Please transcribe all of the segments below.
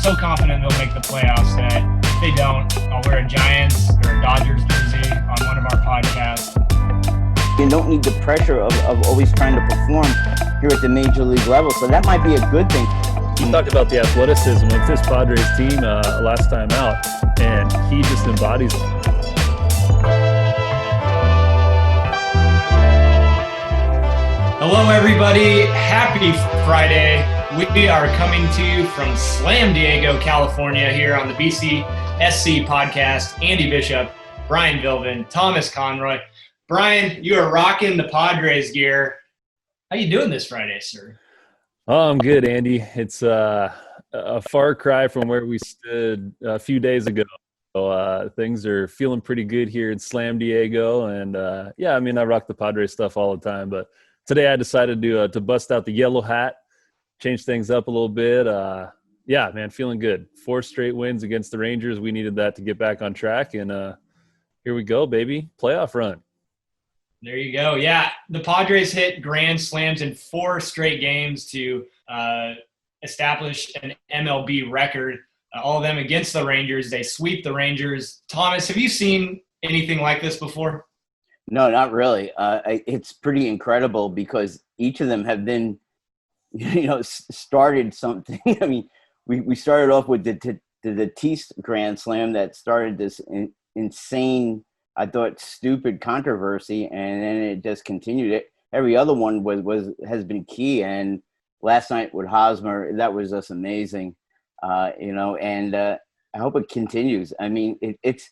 so confident they'll make the playoffs that if they don't, I'll wear a Giants or a Dodgers jersey on one of our podcasts. You don't need the pressure of always trying to perform here at the major league level, so that might be a good thing. You talked about the athleticism of this Padres team last time out, and he just embodies it. Hello, everybody. Happy Friday. We are coming to you from Slam Diego, California, here on the BCSC Podcast. Andy Bishop, Brian Vilvin, Thomas Conroy. Brian, you are rocking the Padres gear. How you doing this Friday, sir? Oh, I'm good, Andy. It's a far cry from where we stood a few days ago. So things are feeling pretty good here in Slam Diego. And, I rock the Padres stuff all the time. But today I decided to bust out the yellow hat, change things up a little bit. Feeling good. 4 straight wins against the Rangers. We needed that to get back on track. And here we go, baby. Playoff run. There you go. Yeah, the Padres hit grand slams in 4 straight games to establish an MLB record. All of them against the Rangers. They sweep the Rangers. Thomas, have you seen anything like this before? No, not really. It's pretty incredible because each of them have been, started something. I mean, we started off with the Tatis Grand Slam that started this insane, I thought, stupid controversy, and then it just continued. It every other one has been key, and last night with Hosmer, that was just amazing. And I hope it continues. I mean, it's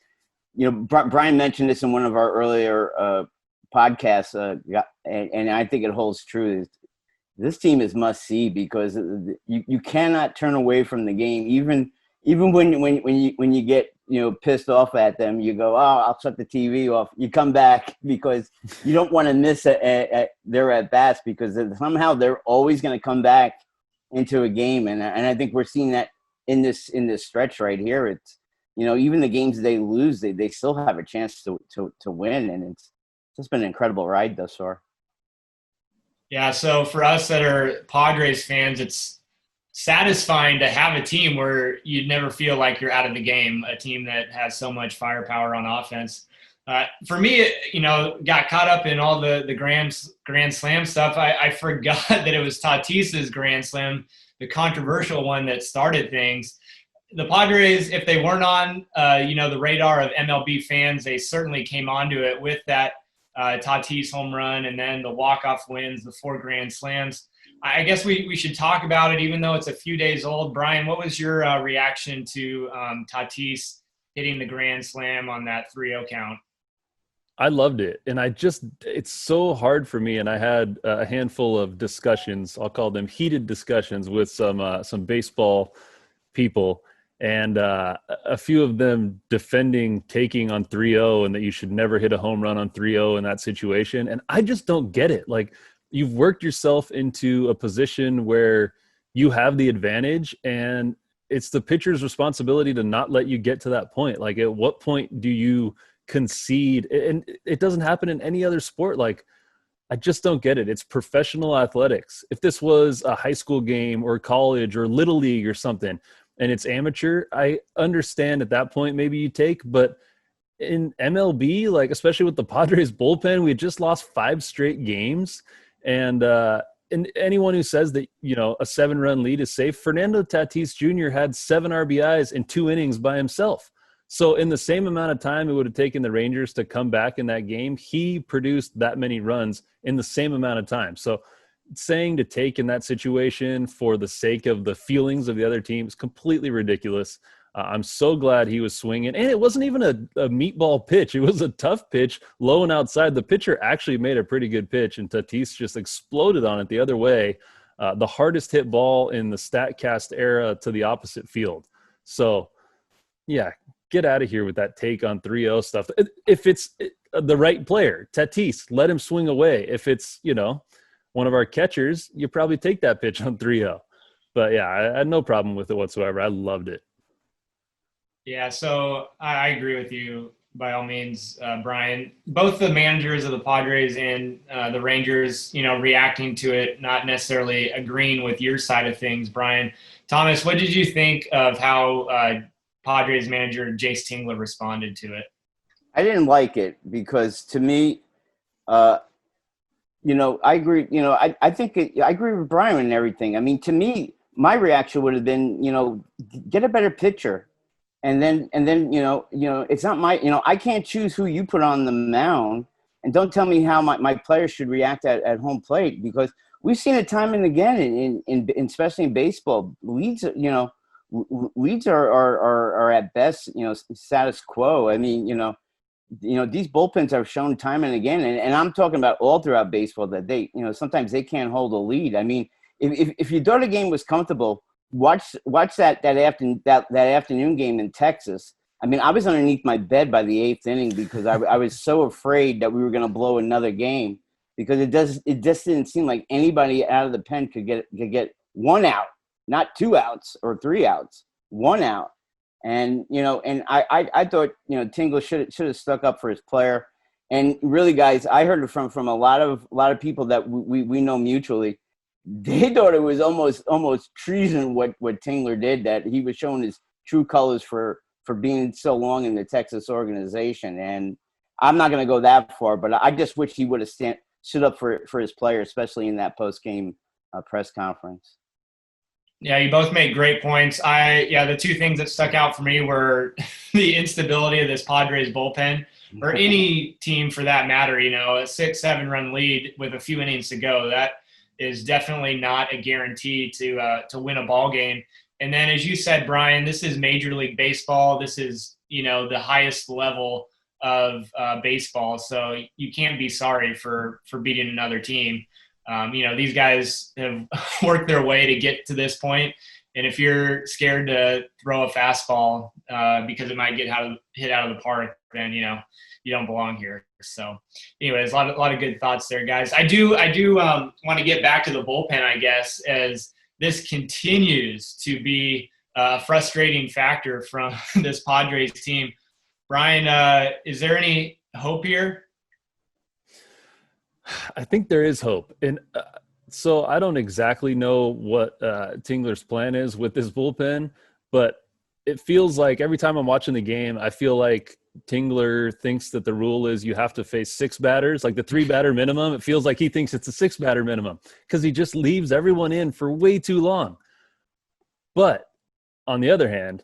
Brian mentioned this in one of our earlier podcasts, and I think it holds true. This team is must see because you cannot turn away from the game, even when you get pissed off at them, you go, I'll shut the TV off. You come back because you don't want to miss their at bats because somehow they're always going to come back into a game, and I think we're seeing that in this stretch right here. It's even the games they lose, they still have a chance to win, and it's just been an incredible ride thus far. Yeah, so for us that are Padres fans, it's satisfying to have a team where you'd never feel like you're out of the game, a team that has so much firepower on offense. For me, got caught up in all the Grand Slam stuff. I forgot that it was Tatis's Grand Slam, the controversial one that started things. The Padres, if they weren't on, the radar of MLB fans, they certainly came onto it with that Tatis home run and then the walk-off wins, the 4 Grand Slams. I guess we should talk about it, even though it's a few days old. Brian, what was your reaction to Tatis hitting the Grand Slam on that 3-0 count? I loved it. And it's so hard for me. And I had a handful of discussions, I'll call them heated discussions with some baseball people. And a few of them defending taking on 3-0 and that you should never hit a home run on 3-0 in that situation. And I just don't get it. Like, you've worked yourself into a position where you have the advantage, and it's the pitcher's responsibility to not let you get to that point. Like, at what point do you concede? And it doesn't happen in any other sport. Like, I just don't get it. It's professional athletics. If this was a high school game or college or little league or something, and it's amateur, I understand at that point maybe you take, but in MLB, like, especially with the Padres bullpen, we had just lost 5 straight games. And anyone who says that, a 7-run lead is safe, Fernando Tatis Jr. had 7 RBIs in 2 innings by himself. So in the same amount of time it would have taken the Rangers to come back in that game, he produced that many runs in the same amount of time. So saying to take in that situation for the sake of the feelings of the other team is completely ridiculous. I'm so glad he was swinging. And it wasn't even a meatball pitch. It was a tough pitch, low and outside. The pitcher actually made a pretty good pitch, and Tatis just exploded on it the other way. The hardest hit ball in the StatCast era to the opposite field. So, yeah, get out of here with that take on 3-0 stuff. If it's the right player, Tatis, let him swing away. If it's, one of our catchers, you probably take that pitch on 3-0. But, yeah, I had no problem with it whatsoever. I loved it. Yeah, so I agree with you. by all means, Brian. Both the managers of the Padres and the Rangers, reacting to it, not necessarily agreeing with your side of things, Brian. Thomas, what did you think of how Padres manager Jace Tingler responded to it? I didn't like it because to me, I agree. I think I agree with Brian and everything. I mean, to me, my reaction would have been, get a better pitcher. And then, it's not I can't choose who you put on the mound, and don't tell me how my players should react at home plate, because we've seen it time and again in especially in baseball. Leads are at best, status quo. I mean, these bullpens have shown time and again, and I'm talking about all throughout baseball that they, sometimes they can't hold a lead. I mean, if you thought a game was comfortable, watch that afternoon game in Texas. I mean, I was underneath my bed by the 8th inning because I was so afraid that we were going to blow another game, because it just didn't seem like anybody out of the pen could get one out, not 2 outs or 3 outs, 1 out. And I thought Tingler should have stuck up for his player. And really, guys, I heard it from a lot of people that we know mutually. They thought it was almost treason what Tingler did, that he was showing his true colors for being so long in the Texas organization. And I'm not going to go that far, but I just wish he would have stood up for his player, especially in that post-game press conference. Yeah, you both make great points. The two things that stuck out for me were the instability of this Padres bullpen, or any team for that matter. A 6-7 run lead with a few innings to go, that is definitely not a guarantee to win a ball game. And then, as you said, Brian, this is Major League Baseball. This is, the highest level of baseball. So you can't be sorry for beating another team. These guys have worked their way to get to this point. And if you're scared to throw a fastball because it might get hit out of the park, then, you don't belong here. So anyways, a lot of good thoughts there, guys. I do want to get back to the bullpen, I guess, as this continues to be a frustrating factor from this Padres team. Brian, is there any hope here? I think there is hope. And so I don't exactly know what Tingler's plan is with this bullpen, but it feels like every time I'm watching the game, I feel like Tingler thinks that the rule is you have to face 6 batters, like the 3-batter minimum. It feels like he thinks it's a 6-batter minimum because he just leaves everyone in for way too long. But on the other hand,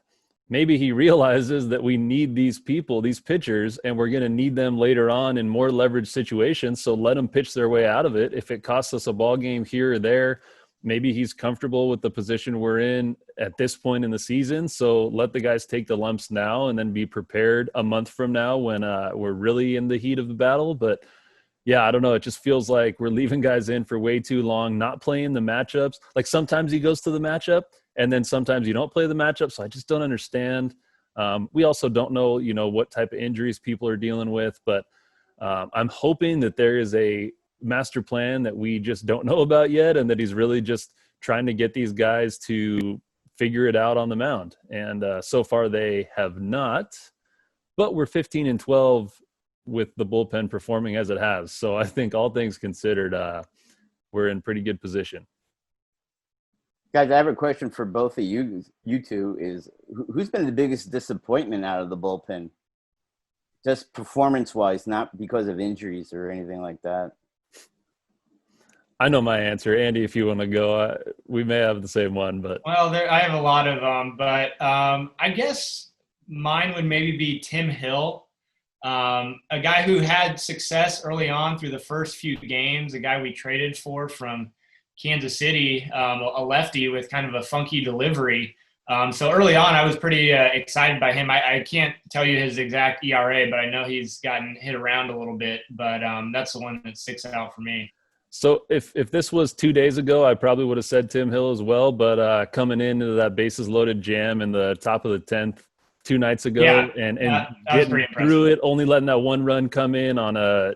maybe he realizes that we need these people, these pitchers, and we're going to need them later on in more leveraged situations. So let them pitch their way out of it. If it costs us a ball game here or there, maybe he's comfortable with the position we're in at this point in the season. So let the guys take the lumps now and then be prepared a month from now when we're really in the heat of the battle. But yeah, I don't know. It just feels like we're leaving guys in for way too long, not playing the matchups. Like sometimes he goes to the matchup and then sometimes you don't play the matchup. So I just don't understand. We also don't know, what type of injuries people are dealing with, but I'm hoping that there is a master plan that we just don't know about yet, and that he's really just trying to get these guys to figure it out on the mound. And so far they have not, but we're 15-12 with the bullpen performing as it has. So I think all things considered, we're in pretty good position. Guys, I have a question for both of you. You two is who's been the biggest disappointment out of the bullpen, just performance-wise, not because of injuries or anything like that? I know my answer, Andy. If you want to go, we may have the same one, but I have a lot of them. But I guess mine would maybe be Tim Hill, a guy who had success early on through the first few games. A guy we traded for from Kansas City, a lefty with kind of a funky delivery. So early on, I was pretty excited by him. I can't tell you his exact ERA, but I know he's gotten hit around a little bit. But that's the one that sticks out for me. So if this was 2 days ago, I probably would have said Tim Hill as well. But coming into that bases loaded jam in the top of the 10th 2 nights ago, and getting through it, only letting that 1 run come in on a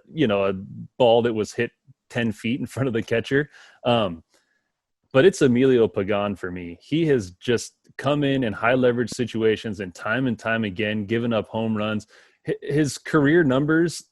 ball that was hit 10 feet in front of the catcher. But it's Emilio Pagan for me. He has just come in high leverage situations and time again, given up home runs. his career numbers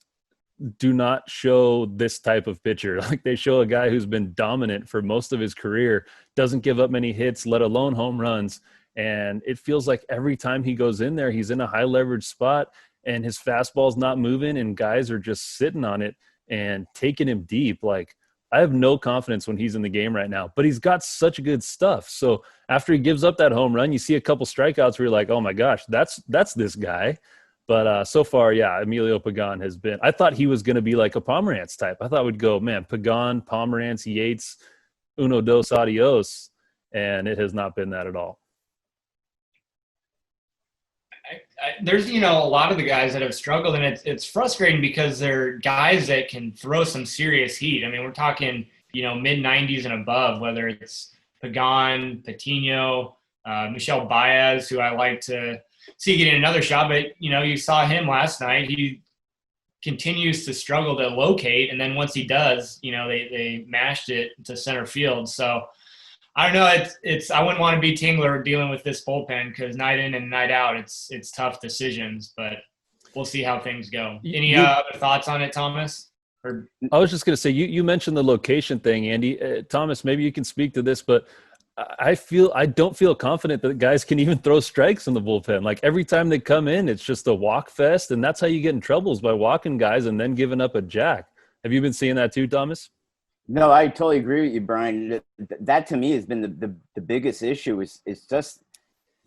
do not show this type of pitcher. Like, they show a guy who's been dominant for most of his career, doesn't give up many hits, let alone home runs. And it feels like every time he goes in there, he's in a high leverage spot and his fastball's not moving and guys are just sitting on it and taking him deep. Like, I have no confidence when he's in the game right now, but he's got such good stuff. So after he gives up that home run, you see a couple strikeouts where you're like, oh my gosh, that's this guy. But so far, yeah, Emilio Pagan has been – I thought he was going to be like a Pomerantz type. I thought we'd go, man, Pagan, Pomerantz, Yates, uno, dos, adios, and it has not been that at all. There's, a lot of the guys that have struggled, and it's frustrating because they're guys that can throw some serious heat. I mean, we're talking, mid-90s and above, whether it's Pagan, Patino, Michel Baez, who I like to – see getting another shot, but you saw him last night. He continues to struggle to locate, and then once he does, they mashed it to center field. So I don't know. It's I wouldn't want to be Tingler dealing with this bullpen because night in and night out, it's tough decisions. But we'll see how things go. Any other thoughts on it, Thomas? I was just going to say you mentioned the location thing, Andy. Thomas, maybe you can speak to this, but I don't feel confident that guys can even throw strikes in the bullpen. Like, every time they come in, it's just a walk fest, and that's how you get in trouble, is by walking guys and then giving up a jack. Have you been seeing that too, Thomas? No, I totally agree with you, Brian. That to me has been the biggest issue. Is just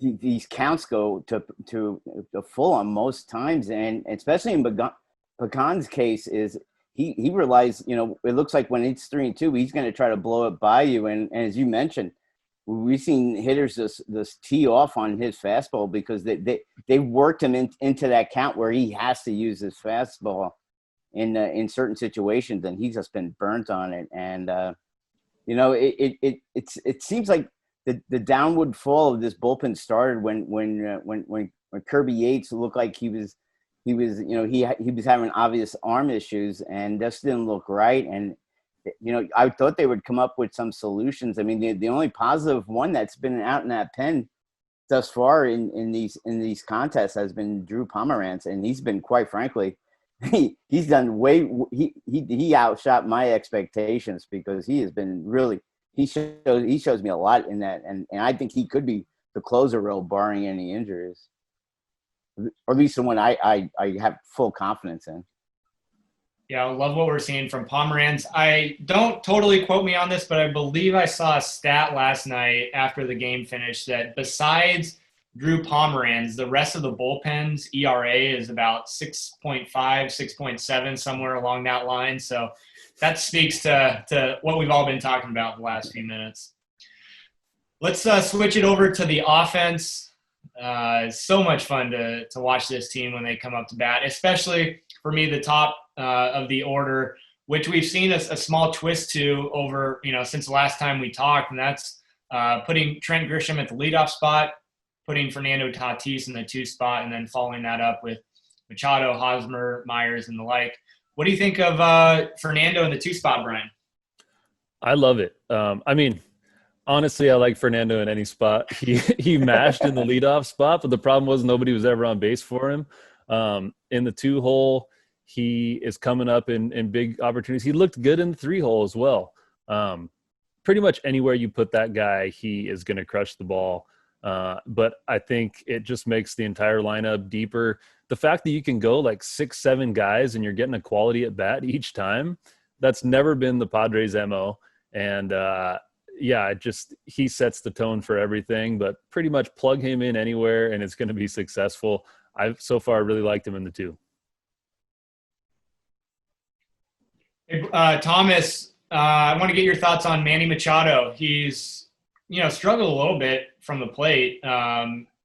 these counts go to full on most times, and especially in Pagan's case is he relies. It looks like when it's 3-2, he's going to try to blow it by you, and as you mentioned. We've seen hitters just tee off on his fastball because they worked him into that count where he has to use his fastball in certain situations, and he's just been burnt on it. And it seems like the downward fall of this bullpen started when Kirby Yates looked like he was having obvious arm issues and just didn't look right. And I thought they would come up with some solutions. I mean, the only positive one that's been out in that pen thus far in these contests has been Drew Pomerantz, and he's been, quite frankly, he's done he outshot my expectations because he has been really he shows me a lot in that, and I think he could be the closer role barring any injuries, or at least the one I have full confidence in. Yeah, I love what we're seeing from Pomerantz. I don't totally quote me on this, but I believe I saw a stat last night after the game finished that besides Drew Pomerantz, the rest of the bullpen's ERA is about 6.5, 6.7, somewhere along that line. So that speaks to what we've all been talking about the last few minutes. Let's switch it over to the offense. It's so much fun to watch this team when they come up to bat, especially for me, the top of the order, which we've seen a small twist to over, since the last time we talked, and that's putting Trent Grisham at the leadoff spot, putting Fernando Tatis in the 2 spot, and then following that up with Machado, Hosmer, Myers, and the like. What do you think of Fernando in the 2 spot, Brian? I love it. Honestly, I like Fernando in any spot. He mashed in the leadoff spot, but the problem was nobody was ever on base for him. In the 2 hole, he is coming up in big opportunities. He looked good in the 3 hole as well. Pretty much anywhere you put that guy, he is going to crush the ball. But I think it just makes the entire lineup deeper. The fact that you can go like 6-7 guys and you're getting a quality at bat each time, that's never been the Padres' MO. And he sets the tone for everything, but pretty much plug him in anywhere and it's going to be successful. I've so far really liked him in the 2. Hey, Thomas, I want to get your thoughts on Manny Machado. He's, struggled a little bit from the plate.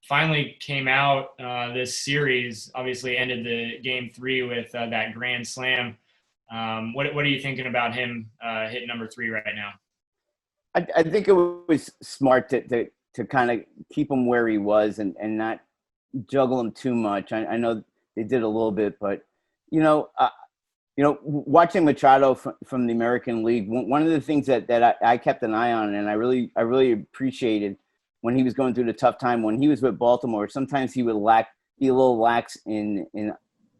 Finally came out this series, obviously ended the game 3 with that grand slam. What are you thinking about him hitting number 3 right now? I think it was smart to kind of keep him where he was and not juggle him too much. I know they did a little bit, but watching Machado from the American League, one of the things that I kept an eye on, and I really appreciated when he was going through the tough time when he was with Baltimore. Sometimes he would be a little lax in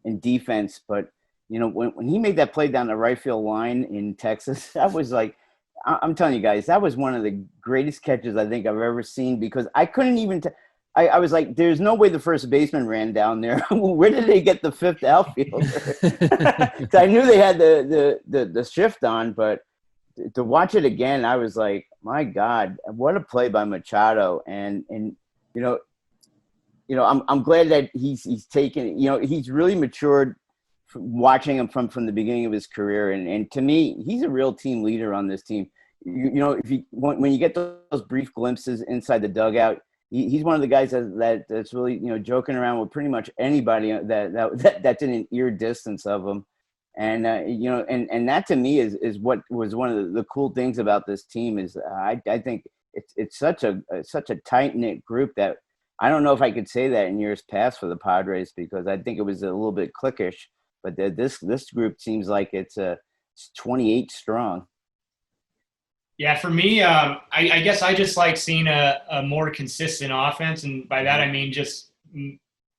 in defense, but when he made that play down the right field line in Texas, that was like, I'm telling you guys, that was one of the greatest catches I think I've ever seen, because I couldn't even I was like, there's no way the first baseman ran down there. Where did they get the fifth outfielder? I knew they had the shift on, but to watch it again, I was like, my God, what a play by Machado. And I'm glad that he's taken, he's really matured watching him from the beginning of his career. And to me, he's a real team leader on this team. When you get those brief glimpses inside the dugout, he's one of the guys that's really, joking around with pretty much anybody that's in an ear distance of him. And, and that to me is what was one of the cool things about this team is I think it's such a tight knit group that I don't know if I could say that in years past for the Padres, because I think it was a little bit cliquish, but this group seems like it's 28 strong. Yeah, for me, I guess I just like seeing a more consistent offense, and by that I mean just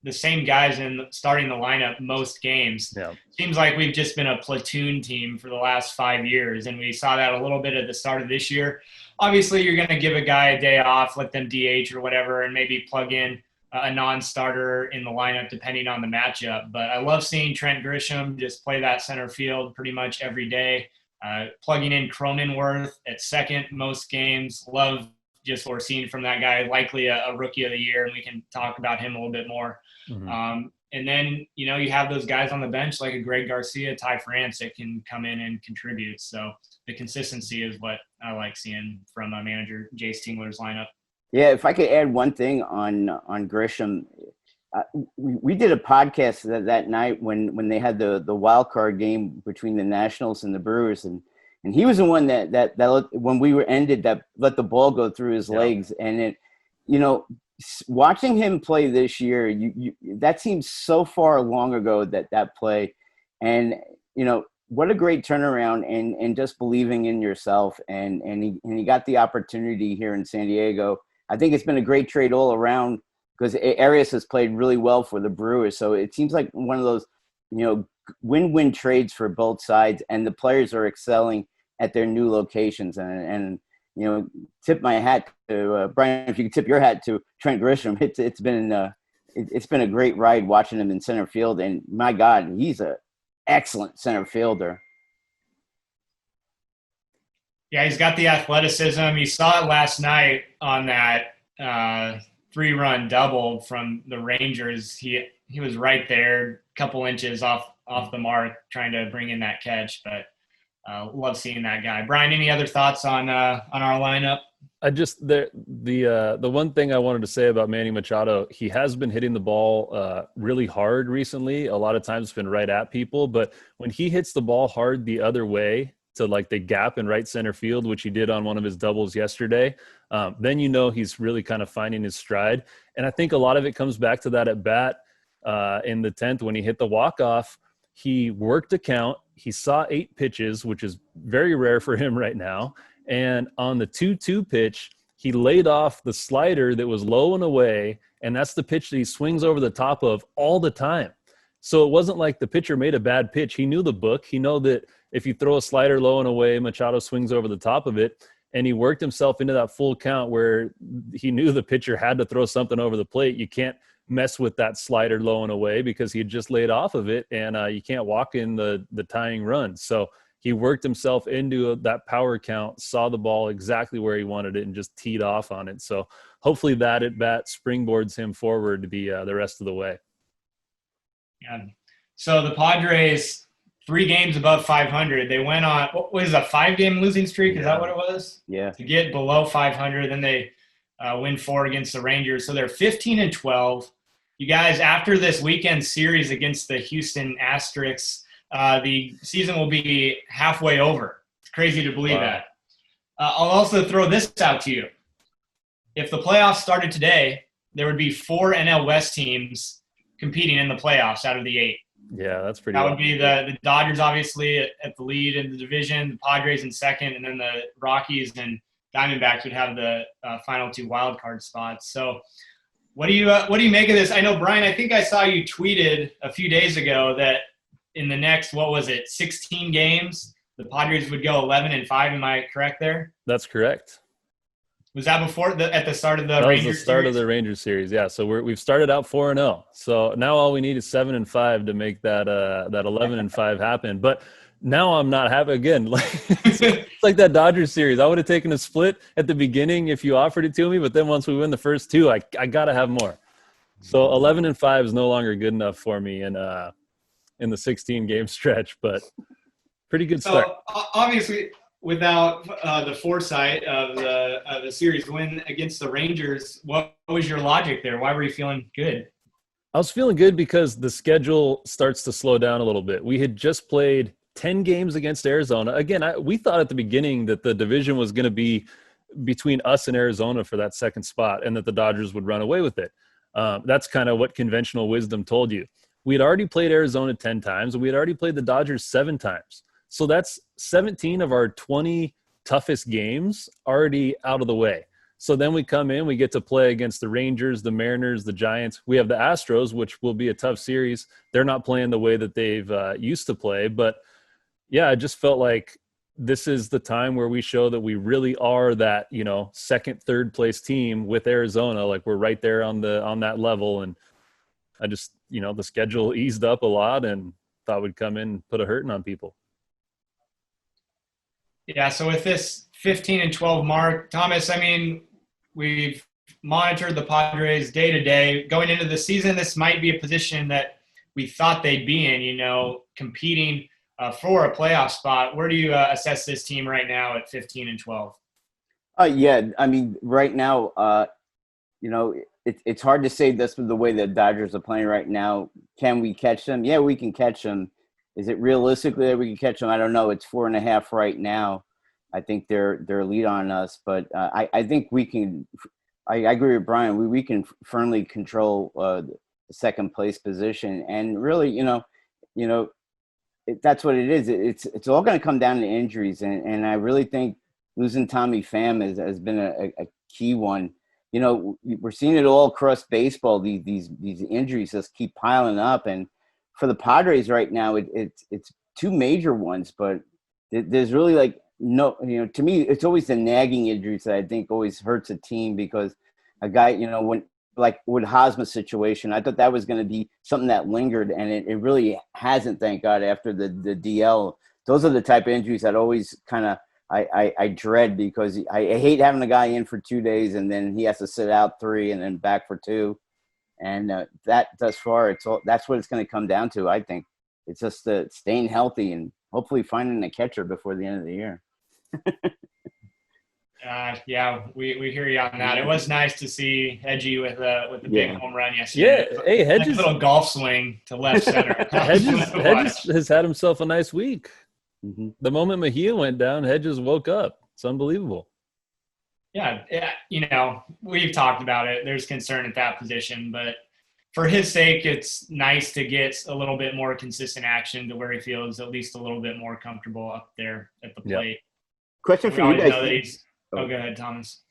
the same guys starting the lineup most games. Yeah. Seems like we've just been a platoon team for the last 5 years, and we saw that a little bit at the start of this year. Obviously, you're going to give a guy a day off, let them DH or whatever, and maybe plug in a non-starter in the lineup depending on the matchup. But I love seeing Trent Grisham just play that center field pretty much every day. Plugging in Cronenworth at second most games. Love just what we're seeing from that guy, likely a rookie of the year, and we can talk about him a little bit more. Mm-hmm. And then, you have those guys on the bench like a Greg Garcia, Ty France that can come in and contribute. So the consistency is what I like seeing from manager Jace Tingler's lineup. Yeah, if I could add one thing on Grisham, we did a podcast that night when they had the wild card game between the Nationals and the Brewers, and he was the one that when we were ended that let the ball go through his legs, and it, watching him play this year, that seems so far long ago that play, and what a great turnaround and just believing in yourself, and he got the opportunity here in San Diego. I think it's been a great trade all around, because Arias has played really well for the Brewers. So it seems like one of those, win-win trades for both sides, and the players are excelling at their new locations. And tip my hat to Brian, if you could tip your hat to Trent Grisham. It's been a great ride watching him in center field. And my God, he's an excellent center fielder. Yeah, he's got the athleticism. You saw it last night on that 3-run double from the Rangers. He was right there, a couple inches off the mark, trying to bring in that catch. But love seeing that guy. Brian, any other thoughts on our lineup? I just the one thing I wanted to say about Manny Machado, he has been hitting the ball really hard recently. A lot of times it's been right at people, but when he hits the ball hard the other way to like the gap in right center field, which he did on one of his doubles yesterday, then he's really kind of finding his stride. And I think a lot of it comes back to that at bat in the 10th when he hit the walk-off. He worked a count. He saw 8 pitches, which is very rare for him right now. And on the 2-2 pitch, he laid off the slider that was low and away, and that's the pitch that he swings over the top of all the time. So it wasn't like the pitcher made a bad pitch. He knew the book. He knew that if you throw a slider low and away, Machado swings over the top of it. And he worked himself into that full count where he knew the pitcher had to throw something over the plate. You can't mess with that slider low and away because he had just laid off of it, and you can't walk in the tying run. So he worked himself into that power count, saw the ball exactly where he wanted it, and just teed off on it. So hopefully that at bat springboards him forward the rest of the way. Yeah. So the Padres, 3 games above 500. They went on, what was a 5-game losing streak? Is that what it was? Yeah. To get below 500, then they win 4 against the Rangers. So they're 15-12. You guys, after this weekend series against the Houston Asterisks, the season will be halfway over. It's crazy to believe that. I'll also throw this out to you. If the playoffs started today, there would be 4 NL West teams competing in the playoffs out of the 8. Yeah, that's pretty. That would be the Dodgers, obviously, at the lead in the division, the Padres in second, and then the Rockies and Diamondbacks would have the final 2 wild card spots. So What do you make of this? I know, Brian, I think I saw you tweeted a few days ago that in the next, 16 games, the Padres would go 11-5. Am I correct there? That's correct. Was that at the start of the Rangers series? That was the start of the Rangers series, yeah. So we've started out 4-0. So now all we need is 7-5 to make that 11-5 happen. But now I'm not happy again. It's like that Dodgers series. I would have taken a split at the beginning if you offered it to me, but then once we win the first two, I got to have more. So 11-5 is no longer good enough for me in the 16-game stretch, but pretty good start. So obviously, without the foresight of the series win against the Rangers, what was your logic there? Why were you feeling good? I was feeling good because the schedule starts to slow down a little bit. We had just played 10 games against Arizona. Again, we thought at the beginning that the division was going to be between us and Arizona for that second spot and that the Dodgers would run away with it. That's kind of what conventional wisdom told you. We had already played Arizona 10 times, and we had already played the Dodgers 7 times. So that's 17 of our 20 toughest games already out of the way. So then we come in, we get to play against the Rangers, the Mariners, the Giants. We have the Astros, which will be a tough series. They're not playing the way that they've used to play, but yeah, I just felt like this is the time where we show that we really are that, second, third place team with Arizona. Like we're right there on that level. And I just, the schedule eased up a lot and thought we'd come in and put a hurting on people. Yeah. So with this 15-12 mark, Thomas, I mean, we've monitored the Padres day to day going into the season. This might be a position that we thought they'd be in, competing for a playoff spot. Where do you assess this team right now at 15-12? Yeah, I mean, right now, it's hard to say this with the way the Dodgers are playing right now. Can we catch them? Yeah, we can catch them. Is it realistically that we can catch them? I don't know. It's 4.5 right now. I think they're lead on us, but I think we can. I agree with Brian. We can firmly control the second place position, and really, that's what it is. It's all going to come down to injuries, and I really think losing Tommy Pham has been a key one. We're seeing it all across baseball. These injuries just keep piling up, and for the Padres right now, it's 2 major ones, but there's really no. To me, it's always the nagging injuries that I think always hurts a team because a guy, when. Like with Hosmer's situation, I thought that was going to be something that lingered, and it really hasn't, thank God, after the DL. Those are the type of injuries that always kind of I dread because I hate having a guy in for 2 days and then he has to sit out 3 and then back for 2. And that thus far, that's what it's going to come down to, I think. It's just staying healthy and hopefully finding a catcher before the end of the year. Yeah, we hear you on that. It was nice to see Hedgie with the big home run yesterday. Yeah, hey, Hedges, nice little golf swing to left center. Hedges has had himself a nice week. Mm-hmm. The moment Mejia went down, Hedges woke up. It's unbelievable. Yeah, we've talked about it. There's concern at that position, but for his sake, it's nice to get a little bit more consistent action to where he feels at least a little bit more comfortable up there at the plate. Yep. Question for you guys. Go ahead, Thomas.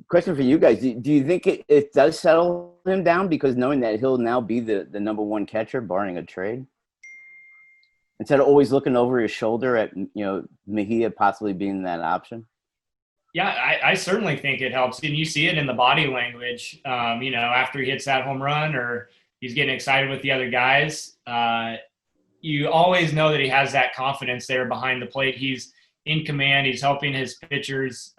Question for you guys. Do you think it does settle him down because knowing that he'll now be the number 1 catcher barring a trade? Instead of always looking over his shoulder at, Mejia possibly being that option? Yeah, I certainly think it helps. And you see it in the body language, after he hits that home run or he's getting excited with the other guys. You always know that he has that confidence there behind the plate. He's in command. He's helping his pitchers,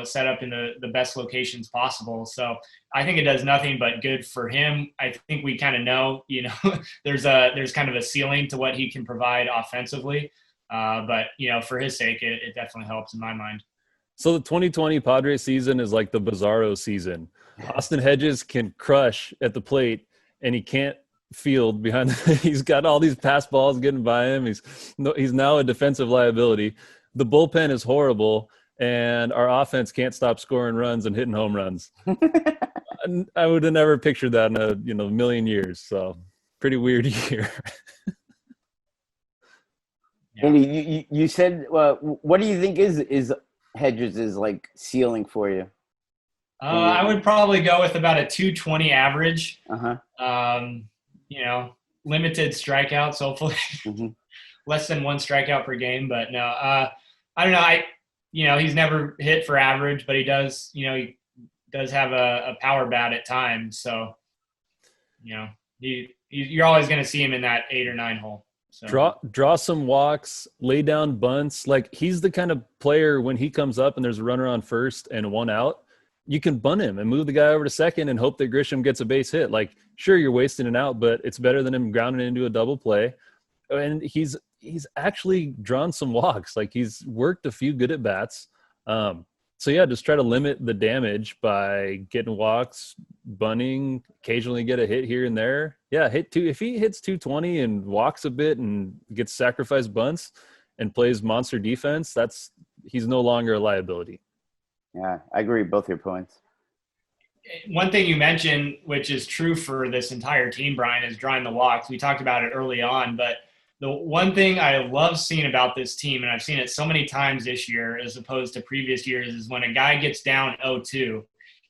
set up in the best locations possible. So I think it does nothing but good for him. I think we kind of know, there's kind of a ceiling to what he can provide offensively. But for his sake, it definitely helps in my mind. So the 2020 Padres season is like the Bizarro season. Austin Hedges can crush at the plate, and he can't field behind. He's got all these pass balls getting by him. He's now a defensive liability. The bullpen is horrible, and our offense can't stop scoring runs and hitting home runs. I would have never pictured that in a million years. So pretty weird year. Andy, you said, what do you think is Hedges' ceiling for you? I would probably go with about a 220 average. Uh-huh. Limited strikeouts, hopefully. Mm-hmm. Less than one strikeout per game. But no, I don't know. He's never hit for average, but he does have a power bat at times. So, you're always going to see him in that 8 or 9 hole. So. Draw some walks, lay down bunts. Like, he's the kind of player when he comes up and there's a runner on first and one out, you can bunt him and move the guy over to second and hope that Grisham gets a base hit. Like, sure, you're wasting it out, but it's better than him grounding into a double play. And he's actually drawn some walks. Like, he's worked a few good at bats. So yeah, just try to limit the damage by getting walks, bunting, occasionally get a hit here and there. Yeah, if he hits 220 and walks a bit and gets sacrificed bunts and plays monster defense, he's no longer a liability. Yeah, I agree with both your points. One thing you mentioned, which is true for this entire team, Brian, is drawing the walks. We talked about it early on, but the one thing I love seeing about this team, and I've seen it so many times this year as opposed to previous years, is when a guy gets down 0-2,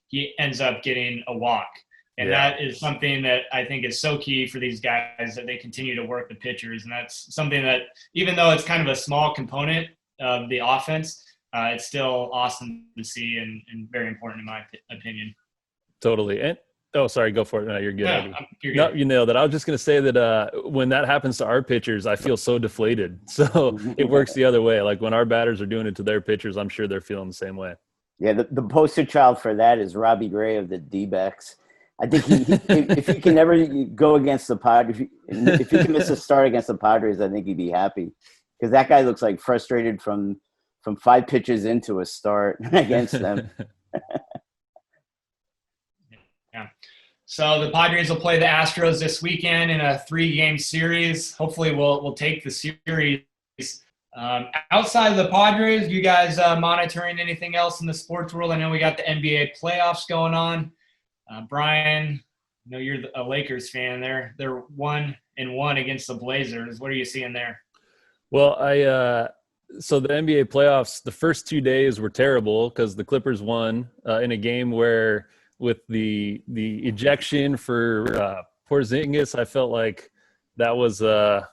he ends up getting a walk. And that is something that I think is so key for these guys, that they continue to work the pitchers. And that's something that, even though it's kind of a small component of the offense, it's still awesome to see and very important in my opinion. Totally. And sorry, go for it. No, you're good. No, you're good. No, you nailed it. I was just going to say that when that happens to our pitchers, I feel so deflated. So it works the other way. Like, when our batters are doing it to their pitchers, I'm sure they're feeling the same way. Yeah, the poster child for that is Robbie Gray of the D-backs. I think if he can never go against the Padres, if he can miss a start against the Padres, I think he'd be happy, because that guy looks like frustrated from 5 pitches into a start against them. Yeah. So the Padres will play the Astros this weekend in a 3-game series. Hopefully we'll take the series. Outside of the Padres, you guys monitoring anything else in the sports world? I know we got the NBA playoffs going on. Brian, I know you're a Lakers fan. They're 1-1 against the Blazers. What are you seeing there? Well, so the NBA playoffs, the first 2 days were terrible because the Clippers won in a game where, with the ejection for Porzingis, I felt like that was the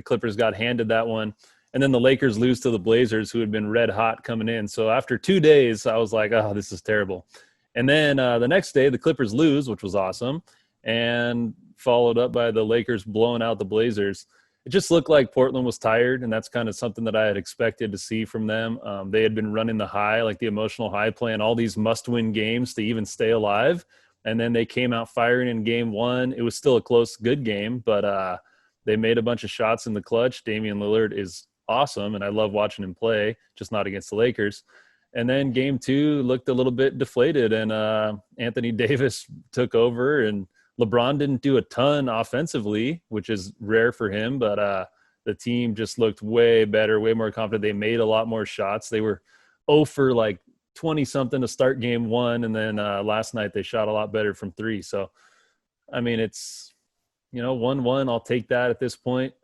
Clippers got handed that one. And then the Lakers lose to the Blazers, who had been red hot coming in. So after 2 days, I was like, oh, this is terrible. And then the next day, the Clippers lose, which was awesome, and followed up by the Lakers blowing out the Blazers. It just looked like Portland was tired, and that's kind of something that I had expected to see from them. They had been running the high, like the emotional high, playing all these must-win games to even stay alive. And then they came out firing in game 1. It was still a close, good game, but they made a bunch of shots in the clutch. Damian Lillard is awesome, and I love watching him play, just not against the Lakers. And then game 2 looked a little bit deflated, and Anthony Davis took over, and LeBron didn't do a ton offensively, which is rare for him, but the team just looked way better, way more confident. They made a lot more shots. They were 0 for like 20-something to start game 1, and then last night they shot a lot better from 3. So, I mean, it's, 1-1. I'll take that at this point.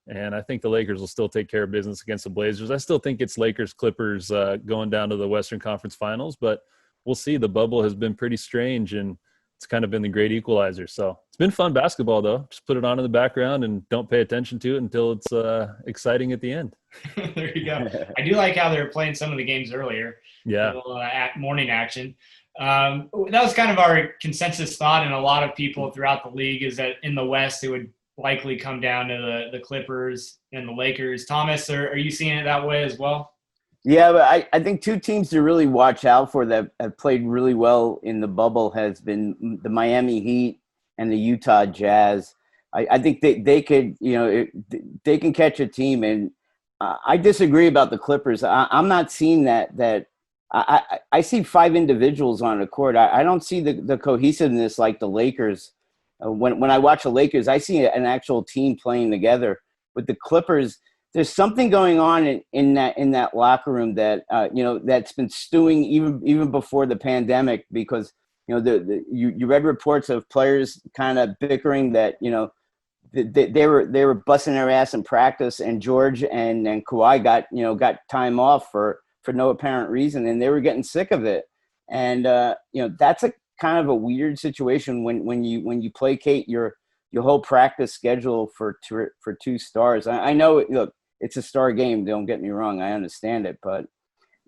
And I think the Lakers will still take care of business against the Blazers. I still think it's Lakers-Clippers going down to the Western Conference Finals, but we'll see. The bubble has been pretty strange, and it's kind of been the great equalizer. So it's been fun basketball, though. Just put it on in the background and don't pay attention to it until it's exciting at the end. There you go. I do like how they're playing some of the games earlier. Yeah. A little, morning action. That was kind of our consensus thought, and a lot of people throughout the league, is that in the West it would likely come down to the Clippers and the Lakers. Thomas, are you seeing it that way as well? Yeah, but I think 2 teams to really watch out for that have played really well in the bubble has been the Miami Heat and the Utah Jazz. I think they could, they can catch a team. And I disagree about the Clippers. I'm not seeing that I see 5 individuals on the court. I don't see the cohesiveness like the Lakers. When I watch the Lakers, I see an actual team playing together. With the Clippers, there's something going on in that locker room that that's been stewing even before the pandemic, because you read reports of players kind of bickering that they were busting their ass in practice, and George and Kawhi got time off for no apparent reason, and they were getting sick of it. And that's a kind of a weird situation when you placate your whole practice schedule for two stars. I know, look, it's a star game. Don't get me wrong. I understand it. But,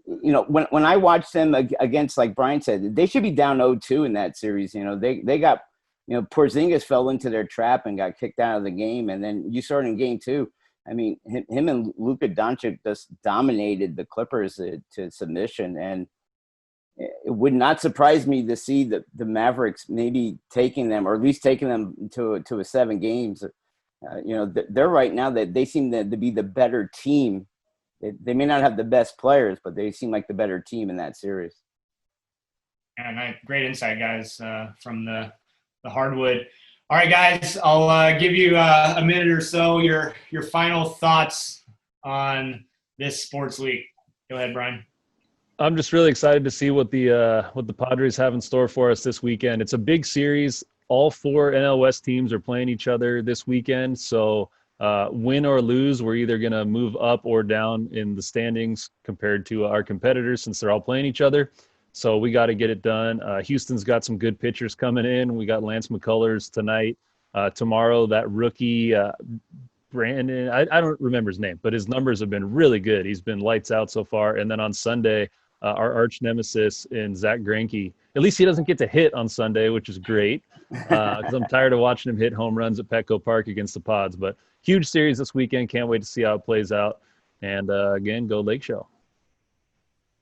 when I watch them against, like Brian said, they should be down 0-2 in that series. They got, Porzingis fell into their trap and got kicked out of the game. And then you start in game 2. I mean, him and Luka Doncic just dominated the Clippers to submission. And it would not surprise me to see the Mavericks maybe taking them, or at least taking them to a 7 games. They're right now that they seem to be the better team. They may not have the best players, but they seem like the better team in that series. And great insight, guys, from the hardwood. All right, guys, I'll give you a minute or so, your final thoughts on this sports week. Go ahead, Brian. I'm just really excited to see what the Padres have in store for us this weekend. It's a big series. All 4 NL West teams are playing each other this weekend. So win or lose, we're either going to move up or down in the standings compared to our competitors, since they're all playing each other. So we got to get it done. Houston's got some good pitchers coming in. We got Lance McCullers tonight. Tomorrow, that rookie Brandon, I don't remember his name, but his numbers have been really good. He's been lights out so far. And then on Sunday, our arch nemesis in Zach Greinke. At least he doesn't get to hit on Sunday, which is great, because I'm tired of watching him hit home runs at Petco Park against the Pods. But huge series this weekend. Can't wait to see how it plays out. And again, go Lake Show.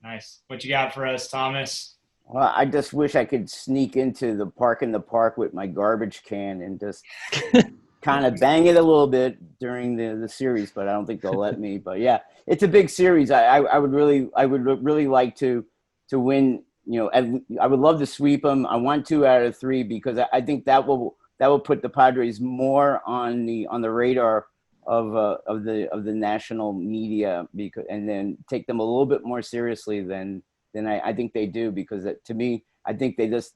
Nice. What you got for us, Thomas? Well, I just wish I could sneak into the park in the park with my garbage can and just kind of bang it a little bit during the series, but I don't think they'll let me. But yeah, it's a big series. I would really like to win. I would love to sweep them. I want 2 out of 3 because I think that will put the Padres more on the radar of the national media, and then take them a little bit more seriously than I think they do, because to me, I think they just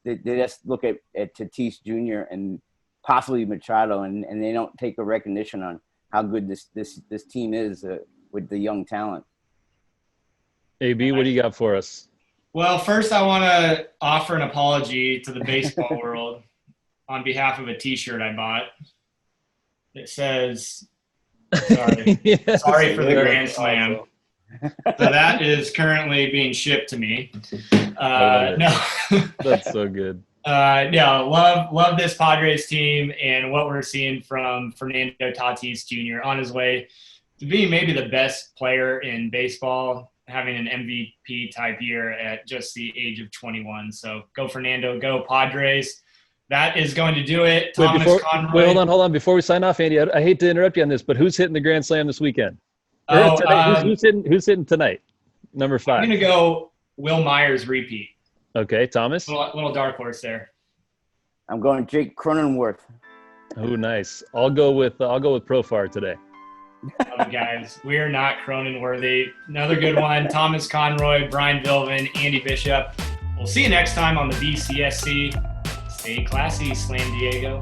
look at Tatis Jr. and possibly Machado, and they don't take a recognition on how good this team is with the young talent. AB, what do you got for us? Well, first I want to offer an apology to the baseball world on behalf of a T-shirt I bought. It says, sorry, Yes, sorry for the Grand awesome. Slam. So that is currently being shipped to me. No. That's so good. Love this Padres team and what we're seeing from Fernando Tatis Jr. on his way to being maybe the best player in baseball, having an MVP type year at just the age of 21. So go Fernando, go Padres. That is going to do it. Wait, hold on. Before we sign off, Andy, I hate to interrupt you on this, but who's hitting the Grand Slam this weekend? Who's hitting tonight? Number 5. I'm going to go Will Myers repeat. Okay, Thomas? Little dark horse there. I'm going Jake Cronenworth. Oh, nice. I'll go with Profar today. Guys, we are not Cronin worthy. Another good one. Thomas Conroy, Brian Vilvin, Andy Bishop. We'll see you next time on the BCSC. Stay classy, Slam Diego.